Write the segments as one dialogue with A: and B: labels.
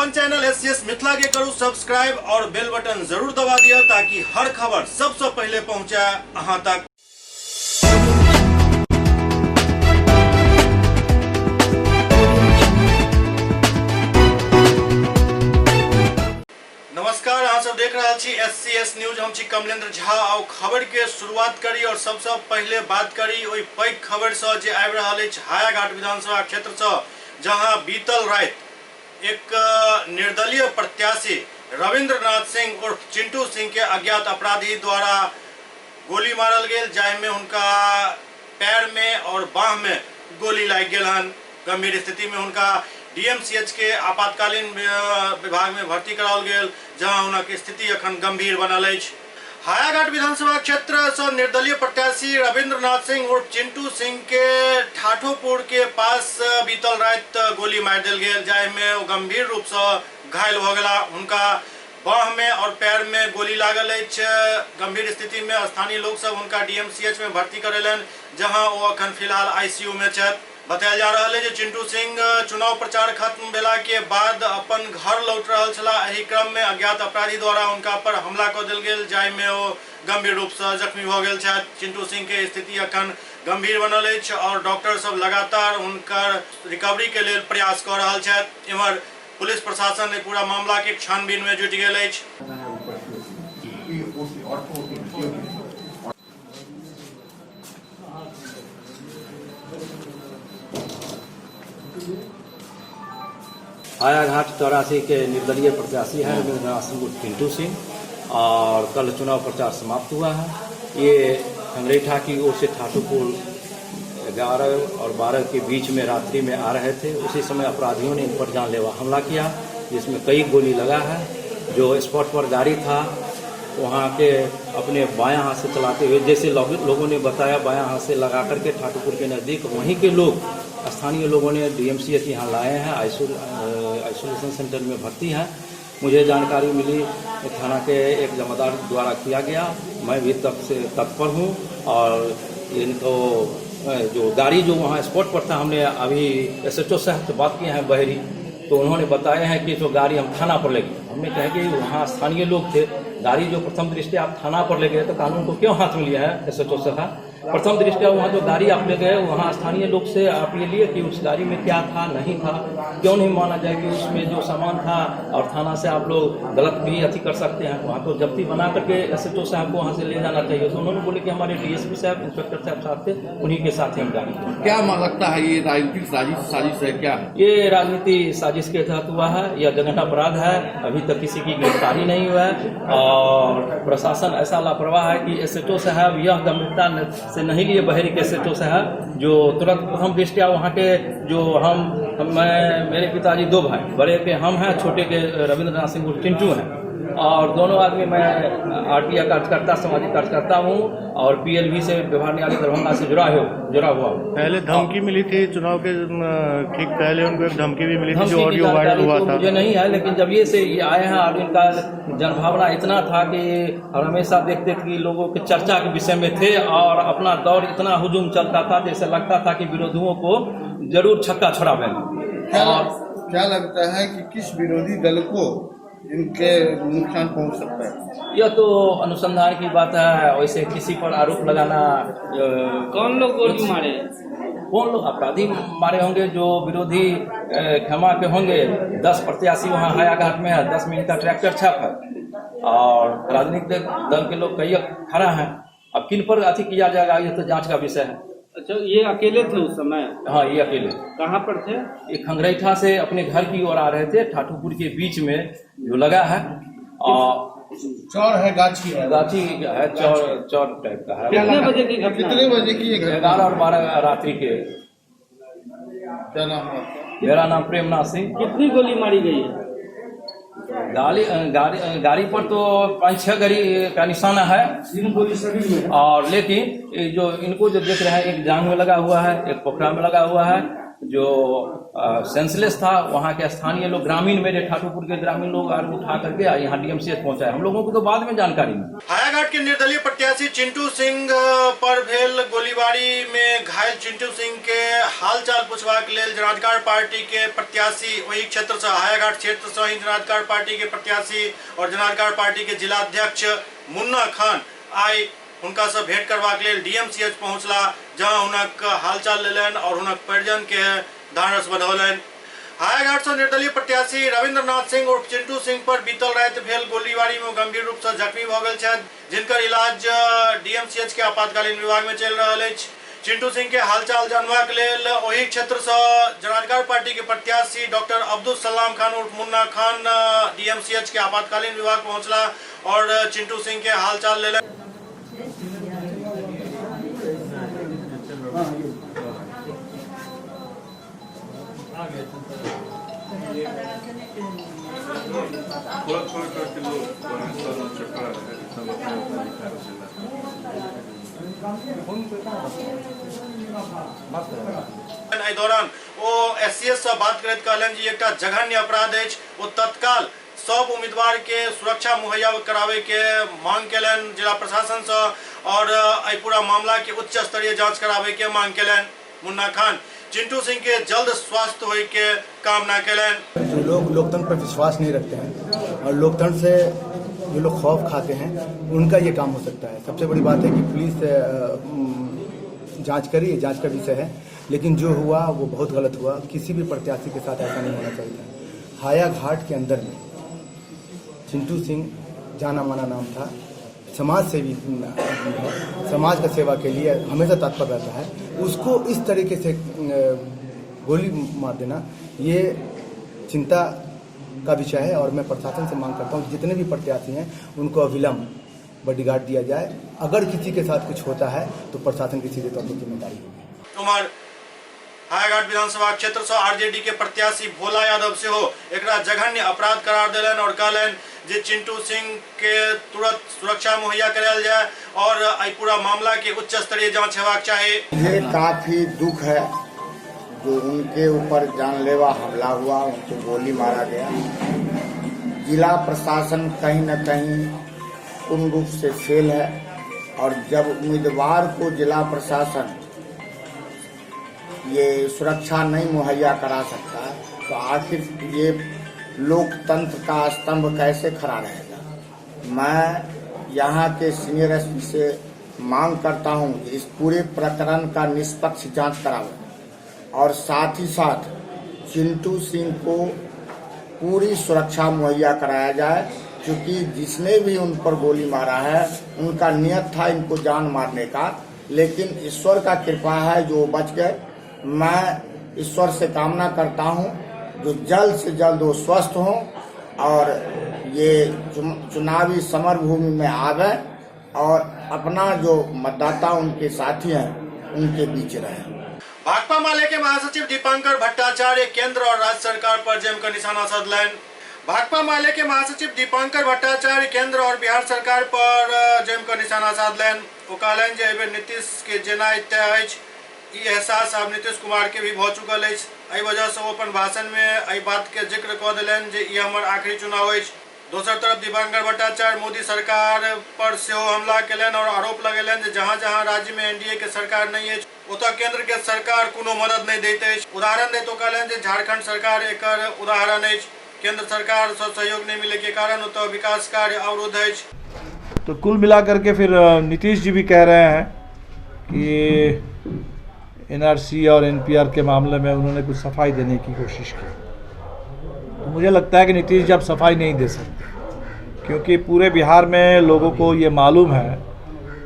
A: अपन channel SCS Mithila के करू subscribe और बेल बटन जरूर दबा दिया ताकि हर खबर सबसे पहले पहुंचे अहां तक। नमस्कार, अहाँ सब देख रहा छी SCS न्यूज। हम छी कमलेंद्र झा। और खबर के शुरुआत करी और सबसे पहले बात करी ओई पैघ खबर से जे आबि रहल अछि हायाघाट विधानसभा क्षेत्र से, जहां बीतल रात एक निर्दलीय प्रत्याशी रविंद्रनाथ सिंह उर्फ चिंटू सिंह के अज्ञात अपराधी द्वारा गोली मारल गेल, जाहि में उनका पैर में और बाह में गोली लग गेल हन। गंभीर स्थिति में उनका DMCH के आपातकालीन विभाग में भर्ती कराओल गेल, जहां उनकी स्थिति अखन गंभीर बनल अछि। हायाघाट विधानसभा क्षेत्र से निर्दलीय प्रत्याशी रविंद्रनाथ सिंह उर्फ चिंटू सिंह के ठाठोपुर के पास बीतल रात गोली मार दिल गेल, जाहि में वो गंभीर रूप से घायल हो गया। उनका बाह में और पैर में गोली लागल अछि। गंभीर स्थिति में स्थानीय लोग सब उनका DMCH में भर्ती करेलन, जहां वो अखन फिलहाल ICU में छथि। बताया जा रहा है कि चिंटू सिंह चुनाव प्रचार खत्म भेला के बाद अपन घर लौट रहल छला। एही क्रम में अज्ञात अपराधी द्वारा उनका पर हमला कर दिल गेल, जाहि में वो गंभीर रूप से जख्मी हो गेल छथि। चिंटू सिंह के स्थिति अखन गंभीर बनल अछि और डॉक्टर सब लगातार उनकर रिकवरी के लिए प्रयास कर रहल छथि। इमहर पुलिस प्रशासन ने पूरा मामला के छानबीन में जुट गेल अछि।
B: हायाघाट 84 के निर्दलीय प्रत्याशी हैं रविंद्रनाथ सिंह चिंटू सिंह, और कल चुनाव प्रचार समाप्त हुआ है। ये खंगरेठा की ओर से ठाठोपुर 11 और 12 के बीच में रात्रि में आ रहे थे। उसी समय अपराधियों ने इन पर जानलेवा हमला किया, जिसमें कई गोली लगा है। जो स्पॉट पर गाड़ी था वहाँ के अपने बायां हाथ से चलाते हुए, जैसे लोगों ने बताया, बायां हाथ से लगा करके ठाठोपुर के नज़दीक वहीं के लोग, स्थानीय लोगों ने DMCH यहाँ लाए हैं, आइसोलेशन सेंटर में भर्ती हैं। मुझे जानकारी मिली थाना के एक जमादार द्वारा किया गया। मैं भी तब से तत्पर हूँ। और इनको जो गाड़ी जो वहाँ स्पॉट पर था, हमने अभी SHO साहब से बात किए हैं बहरी, तो उन्होंने बताया है कि जो गाड़ी हम थाना पर ले गए। हमने कहा कि वहाँ स्थानीय लोग थे, गाड़ी जो प्रथम दृष्टया आप थाना पर ले गए तो कानून को क्यों हाथ में लिया है SHO साहब? प्रथम दृष्टया वहाँ जो गाड़ी आप ले गए, वहाँ स्थानीय लोग से आप ये लिए कि उस गाड़ी में क्या था नहीं था, क्यों नहीं माना जाए कि उसमें जो सामान था, और थाना से आप लोग गलत भी अति कर सकते हैं। वहाँ तो जब्ती बना करके SHO साहब को वहाँ से ले जाना चाहिए। तो उन्होंने बोले कि हमारे DSP साहब, इंस्पेक्टर साहब साथ थे, उन्हीं के साथ ही हम गाड़ी।
C: क्या लगता है ये राजनीतिक साजिश है? क्या
B: ये राजनीति साजिश के तहत हुआ है? यह जघन्य अपराध है। अभी तक किसी की गिरफ्तारी नहीं हुआ है और प्रशासन ऐसा लापरवाह है कि SHO साहब यह गंभीरता से नहीं लिए बहरी के SHO साहब, जो तुरंत प्रथम दृष्टया वहाँ के जो मैं मेरे पिताजी 2 भाई, बड़े के हम हैं, छोटे के रविंद्रनाथ सिंह चिंटू हैं, और दोनों आदमी, मैं RTA कार्यकर्ता, सामाजिक कार्यकर्ता हूँ और PLV से व्यवहार न्यायालय दरभंगा से जुड़ा हुआ हूँ।
D: पहले धमकी मिली थी चुनाव के ठीक पहले, उनको एक धमकी भी मिली थी जो ऑडियो वायरल हुआ था।
B: मुझे नहीं है, लेकिन जब ये आए हैं और इनका जनभावना इतना था कि हमेशा देखते थे कि लोगों के चर्चा के विषय में थे और अपना दौर इतना हुजूम चलता था, जैसे लगता था कि विरोधियों को जरूर छक्का छोड़ावेंगे।
E: क्या लगता है कि किस विरोधी दल को इनके नुकसान पहुंच सकता है?
B: यह तो अनुसंधान की बात है। वैसे किसी पर आरोप लगाना,
F: कौन लोग गोली मारे,
B: कौन लोग अपराधी मारे होंगे, जो विरोधी क्षमा के होंगे। 10 प्रत्याशी वहाँ हायाघाट में है, 10 में इनका ट्रैक्टर छाप है और राजनीतिक दल के लोग कई खड़ा हैं। अब किन पर अति किया जाएगा, ये तो जांच का विषय है।
F: अच्छा, ये अकेले थे उस समय?
B: हाँ, ये अकेले।
F: कहाँ पर थे?
B: ये खंगरेठा से अपने घर की ओर आ रहे थे। ठाठोपुर के बीच में जो लगा है और
E: चौर है, गाछी है
B: चौर टाइप का है।
F: कितने बजे की घटना?
E: कितने बजे की?
B: 11 और 12 रात्रि के।
E: क्या नाम है आपका?
B: मेरा नाम प्रेमनाथ सिंह।
F: कितनी गोली मारी गई है?
B: गाड़ी पर तो 5-6 गाड़ी का निशाना है, और लेकिन जो इनको जो देख रहे हैं, एक जांग में लगा हुआ है, एक पोखरा में लगा हुआ है, जो सेंसलेस था। वहाँ के स्थानीय लोग, ग्रामीण, मेरे ठाकुरपुर के ग्रामीण लोग और उठा करके यहाँ DMCH पहुँचाए। हम लोगों को तो बाद में जानकारी मिली।
A: हायाघाट के निर्दलीय प्रत्याशी चिंटू सिंह पर भेल गोलीबारी में घायल चिंटू सिंह के हालचाल पूछबाक लेल जनाधिकार पार्टी के प्रत्याशी वही क्षेत्र से, हायाघाट क्षेत्र से ही जनाधिकार पार्टी के प्रत्याशी और जनाधिकार पार्टी के जिलाध्यक्ष मुन्ना खान आई हुनका से भेंट करबाक लेल DMCH पहुंचला, जहां हुनक हालचाल लेलन और हुनक परिजन के ढांढस बंधौलन। हायाघाट से निर्दलीय प्रत्याशी रविंद्रनाथ सिंह उर्फ चिंटू सिंह पर बीतल राति भेल गोलीबारी में गंभीर रूप से जख्मी भ गेल छथि, जिनकर इलाज DMCH के आपातकालीन विभाग में चलि रहल अछि। चिंटू सिंह के हालचाल जानबाक लेल ओही क्षेत्र से जनाधिकार पार्टी के प्रत्याशी डॉक्टर अब्दुल सलाम खान उर्फ मुन्ना खान DMCH के आपातकालीन विभाग पहुंचला और चिंटू सिंह के हालचाल लेलन। दौरान वो SCS से बात करते कहलन जी एक जघन्य अपराध है, वो तत्काल सब उम्मीदवार के सुरक्षा मुहैया करावे के मांग केलन जिला प्रशासन से और पूरा मामला के उच्च स्तरीय जांच करावे के मांग केलन। मुन्ना खान चिंटू सिंह के जल्द स्वास्थ्य होने के कामना केलन।
G: जो लोग लोकतंत्र पर विश्वास नहीं रखते हैं और लोकतंत्र से जो लोग खौफ खाते हैं, उनका ये काम हो सकता है। सबसे बड़ी बात है कि पुलिस जांच करी, जांच का विषय है, लेकिन जो हुआ वो बहुत गलत हुआ। किसी भी प्रत्याशी के साथ ऐसा नहीं होना चाहिए। हायाघाट के अंदर में चिंटू सिंह जाना माना नाम था, समाज सेवी, समाज का सेवा के लिए हमेशा तत्पर रहता है। उसको इस तरीके से गोली मार देना ये चिंता का विषय है और मैं प्रशासन से मांग करता हूँ जितने भी प्रत्याशी हैं उनको अविलंब बॉडीगार्ड दिया जाए। अगर किसी के साथ कुछ होता है तो प्रशासन की सीधे तौर पर जिम्मेदारी होगी।
A: उमर हायाघाट विधानसभा क्षेत्र से RJD के प्रत्याशी भोला यादव से हो एक जघन्य अपराध करार दिलन और कहलन जे चिंटू सिंह के तुरंत सुरक्षा मुहैया करायल जाए और पूरा मामला के उच्च स्तरीय जांच हेबाक चाहिए।
H: ये काफी दुख है जो उनके ऊपर जानलेवा हमला हुआ, उनको गोली मारा गया। जिला प्रशासन कहीं न कहीं पूर्ण रूप से फेल है और जब उम्मीदवार को जिला प्रशासन ये सुरक्षा नहीं मुहैया करा सकता है तो आखिर ये लोकतंत्र का स्तंभ कैसे खड़ा रहेगा। मैं यहाँ के सीनियर SP से मांग करता हूँ कि इस पूरे प्रकरण का निष्पक्ष जांच करावे और साथ ही साथ चिंटू सिंह को पूरी सुरक्षा मुहैया कराया जाए, क्योंकि जिसने भी उन पर गोली मारा है उनका नियत था इनको जान मारने का, लेकिन ईश्वर का कृपा है जो बच गए। मैं ईश्वर से कामना करता हूं जो जल्द से जल्द वो स्वस्थ हों और ये चुनावी समर भूमि में आवे और अपना जो मतदाता उनके साथी हैं उनके बीच रहे।
A: भाकपा माले के महासचिव दीपांकर भट्टाचार्य केंद्र और राज्य सरकार पर जमकर निशाना साधलन। भाकपा माले के महासचिव दीपांकर भट्टाचार्य केंद्र और बिहार सरकार पर जमकर निशाना साधलन। वो कहलन जे एबे नीतीश के जेना तय अछि, ई एहसास अब नीतीश कुमार के भी भ चुकल अछि। एहि वजह से वो अपन भाषण में एहि बात के जिक्र कऽ देलन जे ई हमर आखिरी चुनाव अछि। दोसर तरफ दीपांकर भट्टाचार्य मोदी सरकार पर सेहो हमला केलन और आरोप लगेलन जे जहां जहां राज्य में NDA के सरकार नहीं अछि ओतऽ केंद्र के सरकार कोनो मदद नहीं दैत अछि। उदाहरण दैत ओ कहलन जे झारखंड सरकार एकर उदाहरण अछि। केंद्र सरकार से सहयोग नहीं मिले के कारण ओतऽ विकास कार्य अवरुद्ध अछि।
I: तो कुल मिलाकर के फिर नीतीश जी भी कह रहे हैं कि NRC और NPR के मामले में उन्होंने कुछ सफाई देने की कोशिश की। तो मुझे लगता है कि नीतीश जी अब सफाई नहीं दे सकते, क्योंकि पूरे बिहार में लोगों को ये मालूम है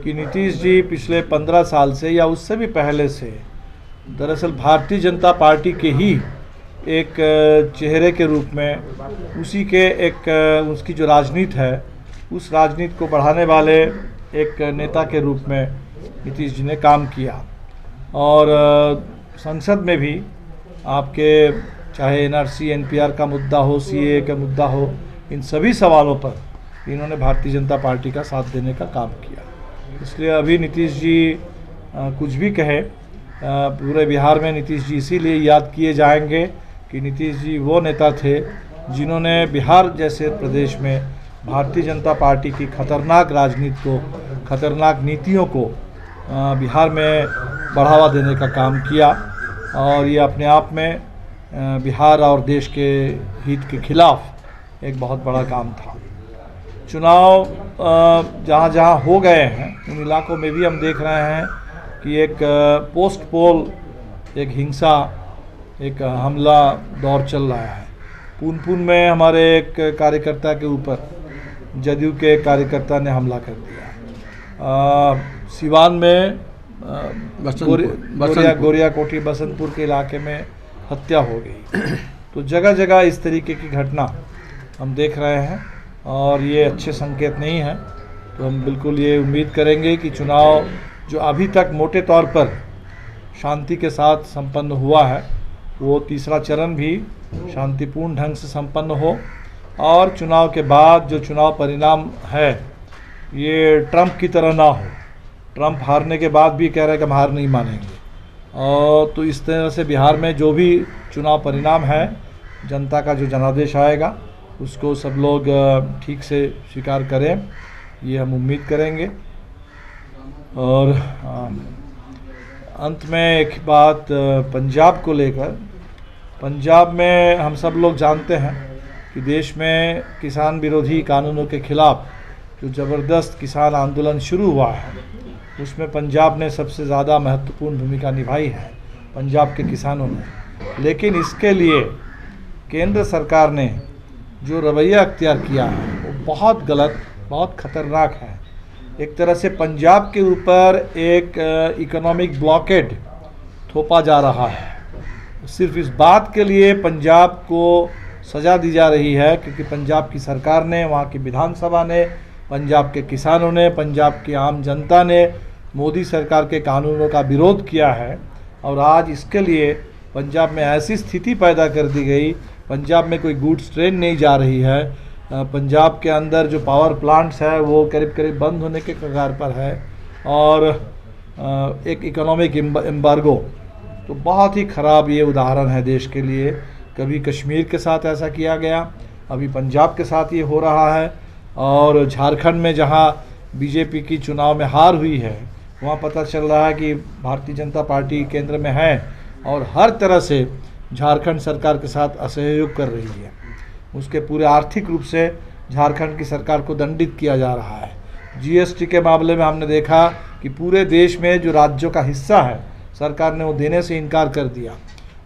I: कि नीतीश जी पिछले 15 साल से या उससे भी पहले से दरअसल भारतीय जनता पार्टी के ही एक चेहरे के रूप में उसी के एक उसकी जो राजनीति है उस राजनीति को बढ़ाने वाले एक नेता के रूप में नीतीश जी ने काम किया। और संसद में भी आपके चाहे NRC NPR का मुद्दा हो, CAA का मुद्दा हो, इन सभी सवालों पर इन्होंने भारतीय जनता पार्टी का साथ देने का काम किया। इसलिए अभी नीतीश जी कुछ भी कहे पूरे बिहार में नीतीश जी इसीलिए याद किए जाएंगे कि नीतीश जी वो नेता थे जिन्होंने बिहार जैसे प्रदेश में भारतीय जनता पार्टी की खतरनाक राजनीति को, खतरनाक नीतियों को बिहार में बढ़ावा देने का काम किया। और ये अपने आप में बिहार और देश के हित के खिलाफ एक बहुत बड़ा काम था। चुनाव जहाँ जहाँ हो गए हैं उन इलाकों में भी हम देख रहे हैं कि एक पोस्ट पोल एक हिंसा, एक हमला दौर चल रहा है। पुनपुन में हमारे एक कार्यकर्ता के ऊपर जदयू के कार्यकर्ता ने हमला कर दिया। सिवान में गोरिया कोठी बसंतपुर के इलाके में हत्या हो गई। तो जगह जगह इस तरीके की घटना हम देख रहे हैं और ये अच्छे संकेत नहीं है। तो हम बिल्कुल ये उम्मीद करेंगे कि चुनाव जो अभी तक मोटे तौर पर शांति के साथ संपन्न हुआ है, वो तीसरा चरण भी शांतिपूर्ण ढंग से संपन्न हो और चुनाव के बाद जो चुनाव परिणाम है ये ट्रंप की तरह ना हो। ट्रंप हारने के बाद भी कह रहे हैं कि हम हार नहीं मानेंगे। और तो इस तरह से बिहार में जो भी चुनाव परिणाम है, जनता का जो जनादेश आएगा उसको सब लोग ठीक से स्वीकार करें, ये हम उम्मीद करेंगे। और अंत में एक बात पंजाब को लेकर, पंजाब में हम सब लोग जानते हैं कि देश में किसान विरोधी कानूनों के खिलाफ जो ज़बरदस्त किसान आंदोलन शुरू हुआ है, उसमें पंजाब ने सबसे ज़्यादा महत्वपूर्ण भूमिका निभाई है, पंजाब के किसानों ने। लेकिन इसके लिए केंद्र सरकार ने जो रवैया अख्तियार किया है वो बहुत गलत, बहुत ख़तरनाक है। एक तरह से पंजाब के ऊपर एक इकोनॉमिक ब्लॉकेड थोपा जा रहा है। सिर्फ इस बात के लिए पंजाब को सज़ा दी जा रही है क्योंकि पंजाब की सरकार ने, वहाँ की विधानसभा ने, पंजाब के किसानों ने, पंजाब की आम जनता ने मोदी सरकार के कानूनों का विरोध किया है। और आज इसके लिए पंजाब में ऐसी स्थिति पैदा कर दी गई, पंजाब में कोई गुड्स ट्रेन नहीं जा रही है, पंजाब के अंदर जो पावर प्लांट्स है वो करीब करीब बंद होने के कगार पर है, और एक इकोनॉमिक एम्बार्गो। तो बहुत ही ख़राब ये उदाहरण है देश के लिए। कभी कश्मीर के साथ ऐसा किया गया, अभी पंजाब के साथ ये हो रहा है। और झारखंड में जहाँ बीजेपी की चुनाव में हार हुई है, वहाँ पता चल रहा है कि भारतीय जनता पार्टी केंद्र में है और हर तरह से झारखंड सरकार के साथ असहयोग कर रही है। उसके पूरे आर्थिक रूप से झारखंड की सरकार को दंडित किया जा रहा है। जीएसटी के मामले में हमने देखा कि पूरे देश में जो राज्यों का हिस्सा है, सरकार ने वो देने से इनकार कर दिया।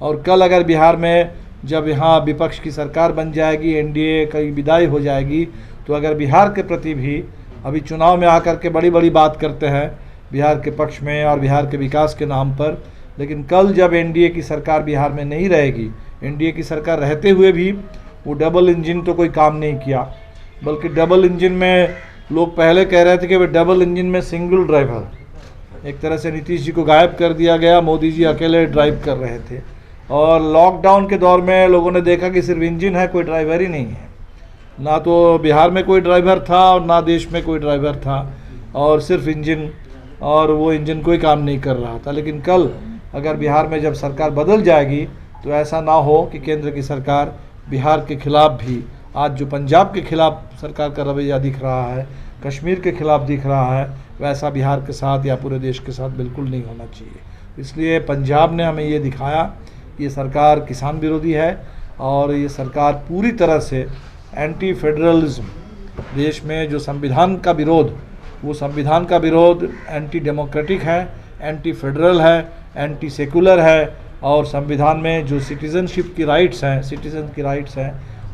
I: और कल अगर बिहार में जब यहाँ विपक्ष की सरकार बन जाएगी, एनडीए की विदाई हो जाएगी, तो अगर बिहार के प्रति भी अभी चुनाव में आकर के बड़ी बड़ी बात करते हैं बिहार के पक्ष में और बिहार के विकास के नाम पर, लेकिन कल जब एनडीए की सरकार बिहार में नहीं रहेगी, एनडीए की सरकार रहते हुए भी वो डबल इंजन तो कोई काम नहीं किया, बल्कि डबल इंजन में लोग पहले कह रहे थे कि वे डबल इंजन में सिंगल ड्राइवर, एक तरह से नीतीश जी को गायब कर दिया गया, मोदी जी अकेले ड्राइव कर रहे थे। और लॉकडाउन के दौर में लोगों ने देखा कि सिर्फ इंजन है, कोई ड्राइवर ही नहीं है। ना तो बिहार में कोई ड्राइवर था और ना देश में कोई ड्राइवर था, और सिर्फ इंजन, और वो इंजन कोई काम नहीं कर रहा था। लेकिन कल अगर बिहार में जब सरकार बदल जाएगी तो ऐसा ना हो कि केंद्र की सरकार बिहार के खिलाफ भी, आज जो पंजाब के खिलाफ सरकार का रवैया दिख रहा है, कश्मीर के खिलाफ दिख रहा है, वैसा बिहार के साथ या पूरे देश के साथ बिल्कुल नहीं होना चाहिए। इसलिए पंजाब ने हमें ये दिखाया, ये सरकार किसान विरोधी है और ये सरकार पूरी तरह से एंटी फेडरलिज्म, देश में जो संविधान का विरोध, वो संविधान का विरोध एंटी डेमोक्रेटिक है, एंटी फेडरल है, एंटी सेकुलर है, और संविधान में जो सिटीजनशिप की राइट्स हैं, सिटीजन की राइट्स हैं,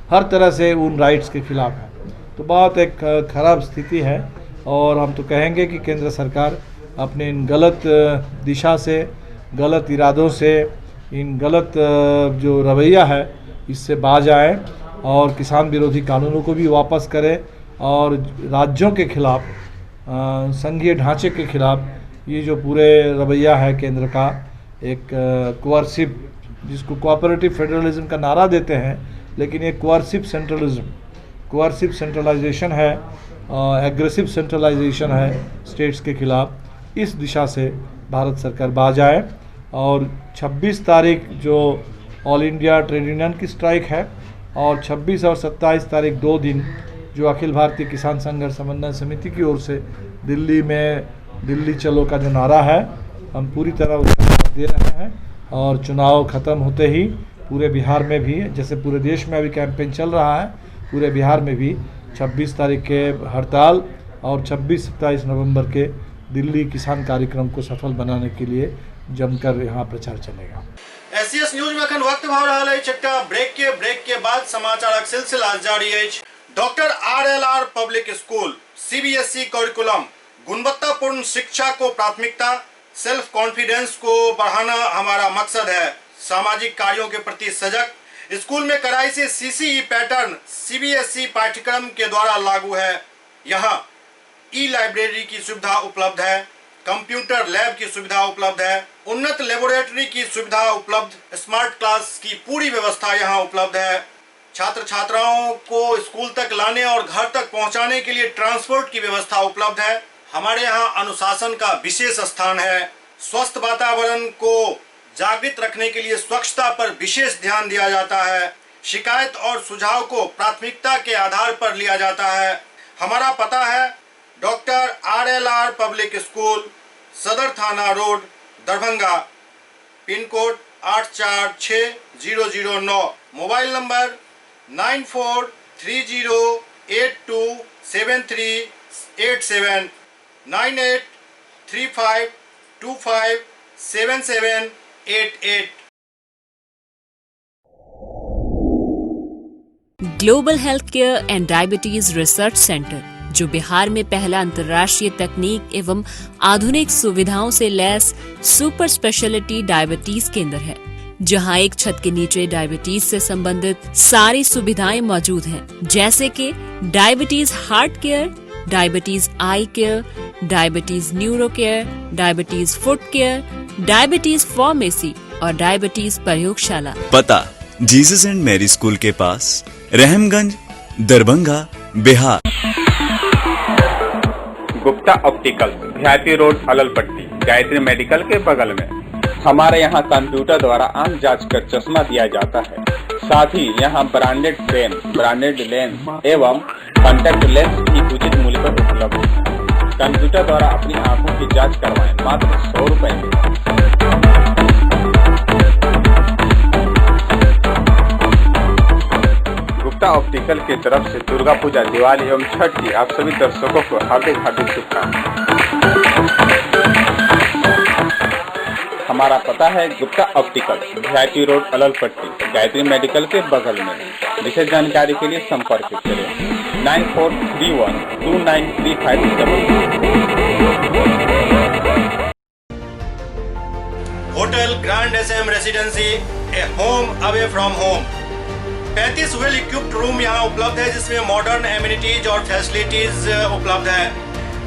I: हर तरह से उन राइट्स के खिलाफ है। तो बहुत एक खराब स्थिति है और हम तो कहेंगे कि केंद्र सरकार अपने इन गलत दिशा से, गलत इरादों से, इन गलत जो रवैया है इससे बाज आए और किसान विरोधी कानूनों को भी वापस करे और राज्यों के खिलाफ, संघीय ढांचे के खिलाफ ये जो पूरे रवैया है केंद्र का, एक कोअर्सिव, जिसको कोऑपरेटिव फेडरलिज्म का नारा देते हैं, लेकिन ये कोअर्सिव सेंट्रलिज्म, कोअर्सिव सेंट्रलाइजेशन है, एग्रेसिव सेंट्रलाइजेशन है स्टेट्स के खिलाफ, इस दिशा से भारत सरकार बाज आए और 26 तारीख जो ऑल इंडिया ट्रेड यूनियन की स्ट्राइक है, और 26 और 27 तारीख 2 दिन जो अखिल भारतीय किसान संघर्ष समन्वय समिति की ओर से दिल्ली में दिल्ली चलो का जो नारा है, हम पूरी तरह उसका साथ दे रहे हैं। और चुनाव ख़त्म होते ही पूरे बिहार में भी, जैसे पूरे देश में अभी कैंपेन चल रहा है, पूरे बिहार में भी 26 तारीख के हड़ताल और 26-27 नवंबर के दिल्ली किसान कार्यक्रम को सफल बनाने के लिए जमकर यहाँ प्रचार चलेगा।
A: एससीएस न्यूज में अखन वक्त भाव रहा है छठा ब्रेक के बाद समाचारक सिलसिला जारी है। Doctor RLR public school CBSE curriculum गुणवत्तापूर्ण शिक्षा को प्राथमिकता, सेल्फ कॉन्फिडेंस को बढ़ाना हमारा मकसद है। सामाजिक कार्यों के प्रति सजग, स्कूल में कड़ाई से CCE पैटर्न CBSE पाठ्यक्रम के द्वारा लागू है। यहाँ ई-लाइब्रेरी की सुविधा उपलब्ध है, कंप्यूटर लैब की सुविधा उपलब्ध है, उन्नत लेबोरेटरी की सुविधा उपलब्ध, स्मार्ट क्लास की पूरी व्यवस्था यहाँ उपलब्ध है। छात्र छात्राओं को स्कूल तक लाने और घर तक पहुँचाने के लिए ट्रांसपोर्ट की व्यवस्था उपलब्ध है। हमारे यहाँ अनुशासन का विशेष स्थान है। स्वस्थ वातावरण को जागृत रखने के लिए स्वच्छता पर विशेष ध्यान दिया जाता है। शिकायत और सुझाव को प्राथमिकता के आधार पर लिया जाता है। हमारा पता है डॉक्टर RLR पब्लिक स्कूल, सदर थाना road, Darbhanga, pin code 846009, mobile number 9430827387, 9835257788।
J: Global health care and diabetes research centre, जो बिहार में पहला अंतर्राष्ट्रीय तकनीक एवं आधुनिक सुविधाओं से लैस सुपर स्पेशलिटी डायबिटीज केंद्र है, जहां एक छत के नीचे डायबिटीज से संबंधित सारी सुविधाएं मौजूद हैं, जैसे कि diabetes heart care, diabetes eye care, diabetes neuro care, diabetes foot care, diabetes pharmacy और डायबिटीज प्रयोगशाला।
K: पता जीसस एंड मैरी स्कूल के पास, Rahamganj, Darbhanga, Bihar.
L: Gupta optical, Bhiyati road, Allalpatti, Gayatri medical के बगल में। हमारे यहाँ कंप्यूटर द्वारा आंख जांच कर चश्मा दिया जाता है। साथ ही यहाँ ब्रांडेड फ्रेम, ब्रांडेड लेंस एवं कॉन्टैक्ट लेंस भी उचित मूल्य पर उपलब्ध है। कंप्यूटर द्वारा अपनी आंखों की जांच करवाएं मात्र 100 रुपए में। गुप्ता ऑप्टिकल की तरफ से दुर्गा पूजा, दिवाली एवं छठ की आप सभी दर्शकों को हार्दिक शुभकामनाएं। हमारा पता है Gupta optical, Bhiyati road, Allalpatti, Gayatri medical के बगल में। विशेष जानकारी के लिए संपर्क करें 9431293577।
A: Hotel grand SM residency, A home away from home. 35 well equipped room यहाँ उपलब्ध है, जिसमें मॉडर्न एमिनिटीज और फैसिलिटीज उपलब्ध है।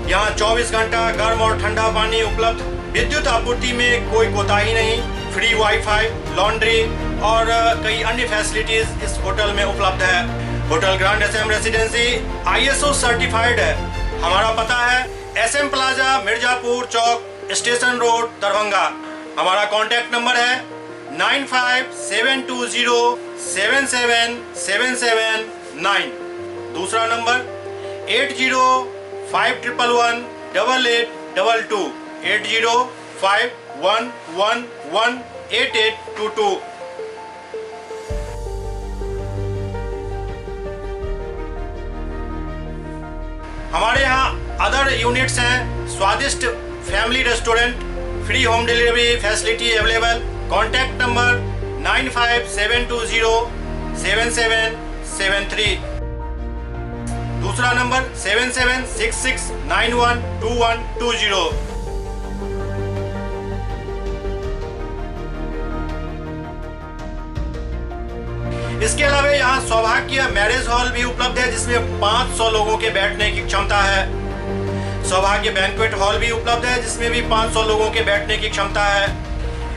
A: यहाँ 24 घंटा गर्म और ठंडा पानी उपलब्ध, विद्युत आपूर्ति में कोई कोताही नहीं, फ्री वाईफाई, लॉन्ड्री और कई अन्य फैसिलिटीज इस होटल में उपलब्ध है। Hotel grand SM residency ISO certified है। हमारा पता है SM plaza, Mirzapur Chowk, station road, Darbhanga. हमारा कॉन्टैक्ट नंबर है 9572077779। दूसरा नंबर 8051118822, 8051118822। हमारे यहाँ अदर यूनिट्स हैं, स्वादिष्ट family restaurant, free home delivery facility available. Contact number 9572077773। दूसरा नंबर 7766912120। इसके अलावा यहाँ सौभाग्य मैरिज हॉल भी उपलब्ध है, जिसमें 500 लोगों के बैठने की क्षमता है। सौभाग्य बैंक्वेट हॉल भी उपलब्ध है, जिसमें भी 500 लोगों के बैठने की क्षमता है।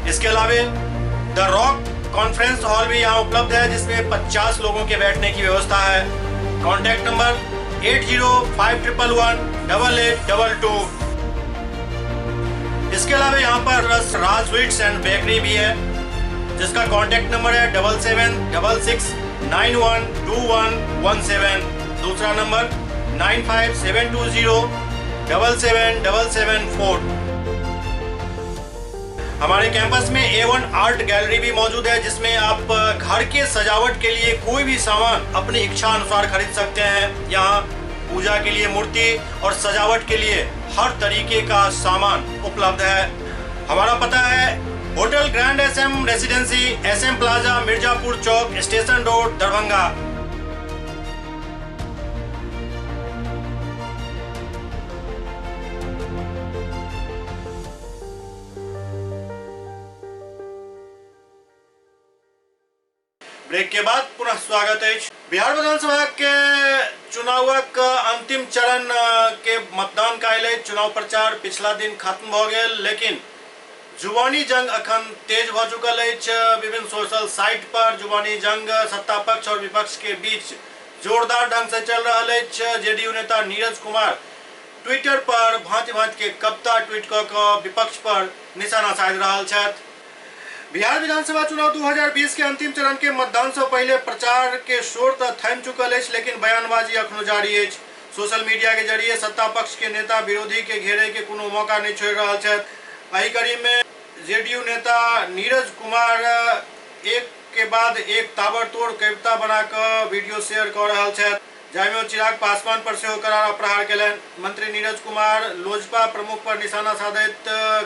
A: इसके अलावा द रॉक कॉन्फ्रेंस हॉल भी यहाँ उपलब्ध है, जिसमें 50 लोगों के बैठने की व्यवस्था है। Contact number 8051118822। इसके अलावा यहाँ पर राज स्वीट्स एंड बेकरी भी है, जिसका कॉन्टेक्ट नंबर है 7766912117। दूसरा नंबर 9572077774। हमारे कैंपस में A1 आर्ट गैलरी भी मौजूद है, जिसमें आप घर के सजावट के लिए कोई भी सामान अपनी इच्छा अनुसार खरीद सकते हैं। यहाँ पूजा के लिए मूर्ति और सजावट के लिए हर तरीके का सामान उपलब्ध है। हमारा पता है hotel grand SM residency, SM plaza, Mirzapur Chowk, station road, Darbhanga. Break के बाद पुनः स्वागत है। बिहार विधानसभा के चुनावक अंतिम चरण के मतदान काल्हि चुनाव प्रचार पिछला दिन खत्म भ गेल, लेकिन जुबानी जंग अखन तेज भ चुकल अछि। विभिन्न सोशल साइट पर जुबानी जंग सत्ता पक्ष और विपक्ष के बीच जोरदार ढंग से चल रहा है। जेडीयू नेता नीरज कुमार ट्विटर पर भांति भांति के कविता ट्वीट क विपक्ष पर निशाना साध रहा छथि। बिहार विधानसभा चुनाव 2020 के अंतिम चरण के मतदान से पहले प्रचार के शोर तो थम चुकल है, लेकिन बयानबाजी अखनो जारी है। सोशल मीडिया के जरिए सत्ता पक्ष के नेता विरोधी के घेरे के कोनो मौका नहीं छोड़ रहा है। एही कड़ी में जेडीयू नेता नीरज कुमार एक के बाद एक ताबड़तोड़ कविता बनाकर वीडियो शेयर कर रहा है, जाहिमे चिराग पासवान पर सेहो करारा प्रहार केलनि। मंत्री नीरज कुमार लोजपा प्रमुख पर निशाना साधैत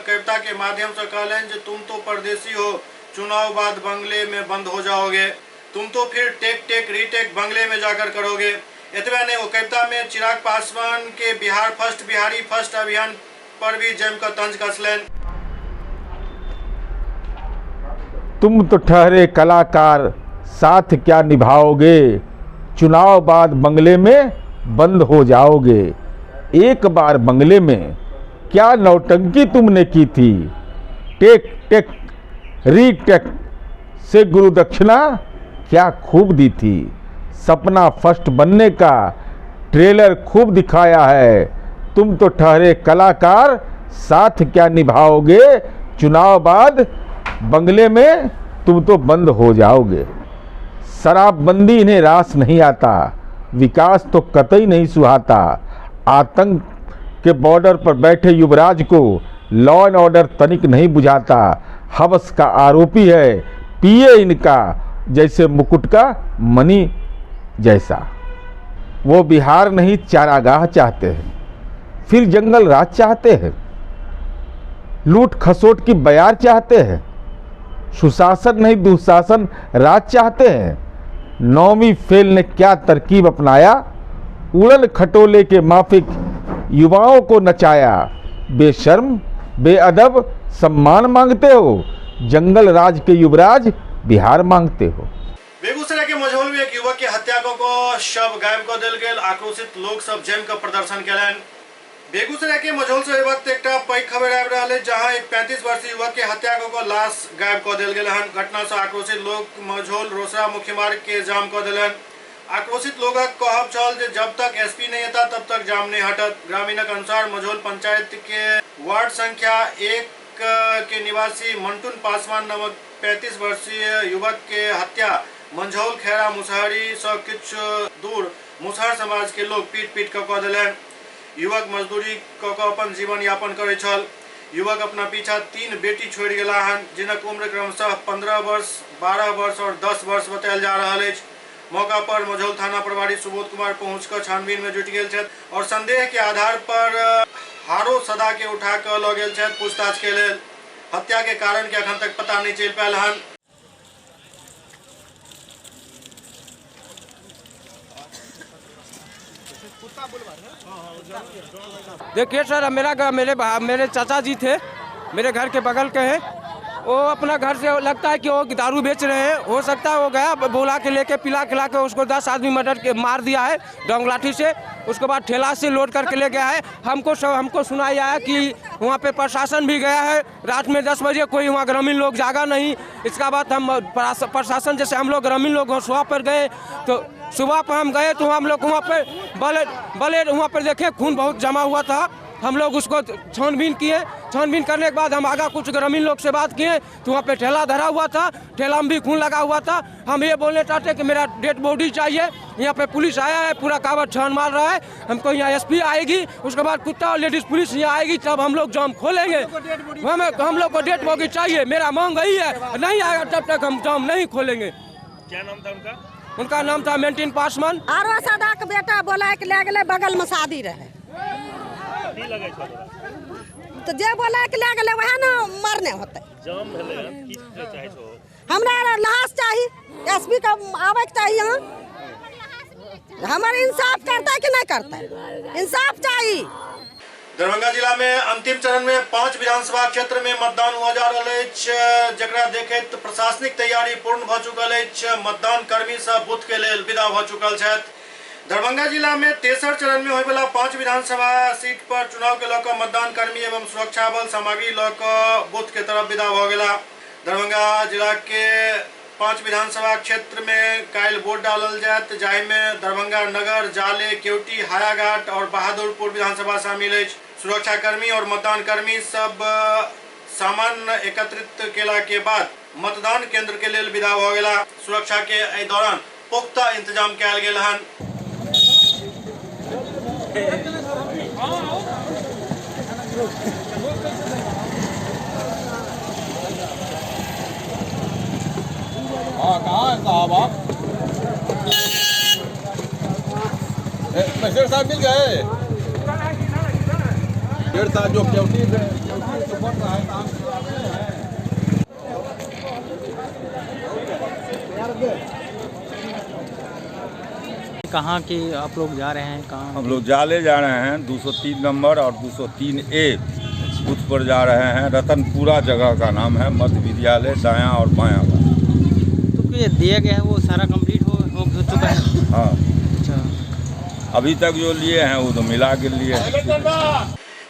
A: कविता के माध्यम से कहलनि जे तुम तो परदेसी हो, चुनाव बाद बंगले में बंद हो जाओगे, तुम तो फिर टेक रीटेक बंगले में जाकर करोगे। इतने ने वो कविता में चिराग पासवान के बिहार फर्स्ट, बिहारी फर्स्ट अभियान पर भी जमकर तंज कसलनि।
M: तुम तो ठहरे कलाकार, साथ क्या निभाओगे, चुनाव बाद बंगले में बंद हो जाओगे। एक बार बंगले में क्या नौटंकी तुमने की थी, टेक रीटेक से गुरु दक्षिणा क्या खूब दी थी। सपना फर्स्ट बनने का ट्रेलर खूब दिखाया है, तुम तो ठहरे कलाकार, साथ क्या निभाओगे, चुनाव बाद बंगले में तुम तो बंद हो जाओगे। शराबबंदी इन्हें रास नहीं आता, विकास तो कतई नहीं सुहाता। आतंक के बॉर्डर पर बैठे युवराज को लॉ एंड ऑर्डर तनिक नहीं बुझाता। हवस का आरोपी है, पिए इनका जैसे मुकुट का मणि जैसा। वो बिहार नहीं चारागाह चाहते हैं, फिर जंगल राज चाहते हैं, लूट खसोट की बयार चाहते हैं, सुशासन नहीं दुशासन राज चाहते हैं। नौवीं फेल ने क्या तरकीब अपनाया, उड़न खटोले के माफिक युवाओं को नचाया। बेशर्म बेअदब सम्मान मांगते हो, जंगल राज के युवराज बिहार मांगते हो।
A: बेगूसराय के मझौल में एक युवक के हत्या को शव गायब कर देल गेल। आक्रोशित लोग सब जमकर प्रदर्शन केलनि। बेगूसराय के मझौल से वक्त एक पैघ खबर आबि रहल है, जहां एक 35 वर्षीय युवक के हत्या को लाश गायब कर देल गेल हन। घटना से आक्रोशित लोग मझौल रोसड़ा मुख्य मार्ग के जाम कर देलनि। आक्रोशित लोगक कहब छल जे जब तक एसपी नहीं आता तब तक जाम नहीं हटत। ग्रामीणक अनुसार मझौल पंचायत के वार्ड संख्या 1 के निवासी मंटून पासवान नामक 35 वर्षीय युवक के हत्या मंझौल खेरा मुसहरी से किछु दूर मुसहर समाज के लोग पीट कर देलनि। युवक मजदूरी कऽ अपन जीवन यापन करै छल। युवक अपना पीछा 3 बेटी छोड़ गेला हन, जिनक उम्र क्रमशः 15 वर्ष, 12 वर्ष और 10 वर्ष बतायल जा रहल अछि। मौका पर मझौल थाना प्रभारी सुबोध कुमार पहुंचकर छानबीन में जुटि गेल छथि और संदेह के आधार पर हारो सदा के उठा कऽ लऽ गेल छथि पूछताछ के लेल। हत्या के कारण के अखन तक पता नहीं चल पायल हन।
N: देखिए सर, मेरे चाचा जी थे, मेरे घर के बगल के हैं। वो अपना घर से लगता है कि वो दारू बेच रहे हैं। हो सकता है वो गया बोला के लेके पिला खिला के उसको 10 आदमी मार दिया है डोंग लाठी से। उसके बाद ठेला से लोड करके ले गया है। हमको सुनाई आया कि वहाँ पे प्रशासन भी गया है। रात में 10 बजे कोई वहाँ ग्रामीण लोग जागा नहीं। इसका बाद हम प्रशासन जैसे हम लोग ग्रामीण लोग सुबह पर गए, तो सुबह पर हम गए तो हम लोग वहाँ पे बले वहाँ पर देखे खून बहुत जमा हुआ था। हम लोग उसको छानबीन किए। छानबीन करने के बाद हम आगा कुछ ग्रामीण लोग से बात किए तो वहाँ पे ठेला धरा हुआ था, ठेला में भी खून लगा हुआ था। हम ये बोलने चाहते कि मेरा डेड बॉडी चाहिए। यहाँ पे पुलिस आया है, पूरा कावड़ छान मार रहा है। हमको यहाँ एसपी आएगी, उसके बाद कुत्ता और लेडीज पुलिस यहाँ आएगी, तब हम लोग जाम खोलेंगे। हम लोग को डेड बॉडी चाहिए, मेरा मांग यही है। नहीं आएगा तब तक हम जाम नहीं खोलेंगे।
A: क्या नाम था उनका?
N: उनका नाम था मेंटेन पासवान।
O: आरो सदा के बेटा बोला कि ले गए बगल में शादी रहे, तो जे बोला कि ले गए वह ना मरने होते। हमरा लाश चाहिए, एसपी का आवे चाहिए यहाँ। हमारे इंसाफ करता है कि नहीं करता है? इंसाफ चाहिए।
A: दरभंगा जिला में अंतिम चरण में 5 विधानसभा क्षेत्र में मतदान हुआ जा रहा है, जकरा देखे तो प्रशासनिक तैयारी पूर्ण भ चुकल है। मतदान कर्मी सब बूथ के लिए विदा भ चुकल है। दरभंगा जिला में तेसर चरण में होने वाला 5 विधानसभा सीट पर चुनाव के लौक मतदान कर्मी एवं सुरक्षा बल सामग्री लौक बूथ के तरफ विदा भ गया। दरभंगा जिला के 5 विधानसभा क्षेत्र में काल वोट डालल जात, जाहि में दरभंगा नगर, जाले, केवटी, हायाघाट और बहादुरपुर विधानसभा शामिल है। सुरक्षा कर्मी और मतदान कर्मी सब सामान एकत्रित केला के बाद मतदान केंद्र के लिए विदा हो गया। सुरक्षा के एहि दौरान पुख्ता इंतजाम किया गया है।
C: कहाँ है साहब आप? बशीर साहब मिल गए? डेढ़ साल जो केवटी से बन रहा है काम।
P: कहाँ के आप लोग जा रहे हैं? कहाँ?
Q: हम लोग जाले जा रहे हैं, 203 नंबर और 203A बूथ पर जा रहे हैं। रतनपुरा जगह का नाम है, मध्य विद्यालय दायां और बायां का।
P: तो ये दिया गया है वो सारा कंप्लीट हो चुका है?
Q: हाँ,
P: अच्छा।
Q: अभी तक जो लिए हैं वो तो मिला के लिए हैं।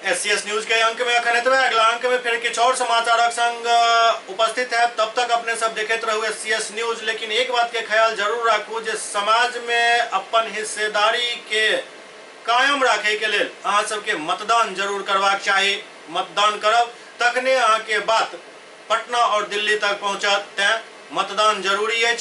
A: SCS न्यूज के अंक में अखन एतबे। अगला अंक में फिर किछु और समाचारक संग उपस्थित है। तब तक अपने सब देखते रहू SCS न्यूज। लेकिन एक बात के ख्याल जरूर राखू जे समाज में अपन हिस्सेदारी के कायम रखे के लिए अहाँ सबके मतदान जरूर करवाक चाहिए। मतदान करब तखने अहाँ के बात पटना और दिल्ली तक पहुँचत। तैं मतदान जरूरी है।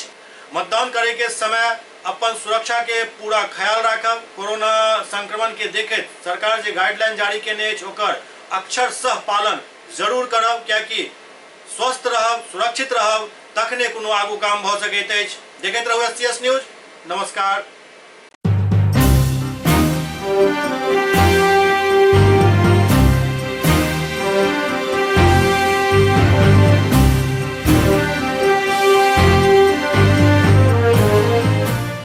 A: मतदान करे के समय अपन सुरक्षा के पूरा ख्याल रखब। कोरोना संक्रमण के देखे सरकार जे गाइडलाइन जारी केने अछि ओकर अक्षरशः पालन जरूर करब, क्याकि स्वस्थ रहब, सुरक्षित रहब तखने कोनो आगू काम भ सकैत अछि। देखैत रहू SCS न्यूज। नमस्कार।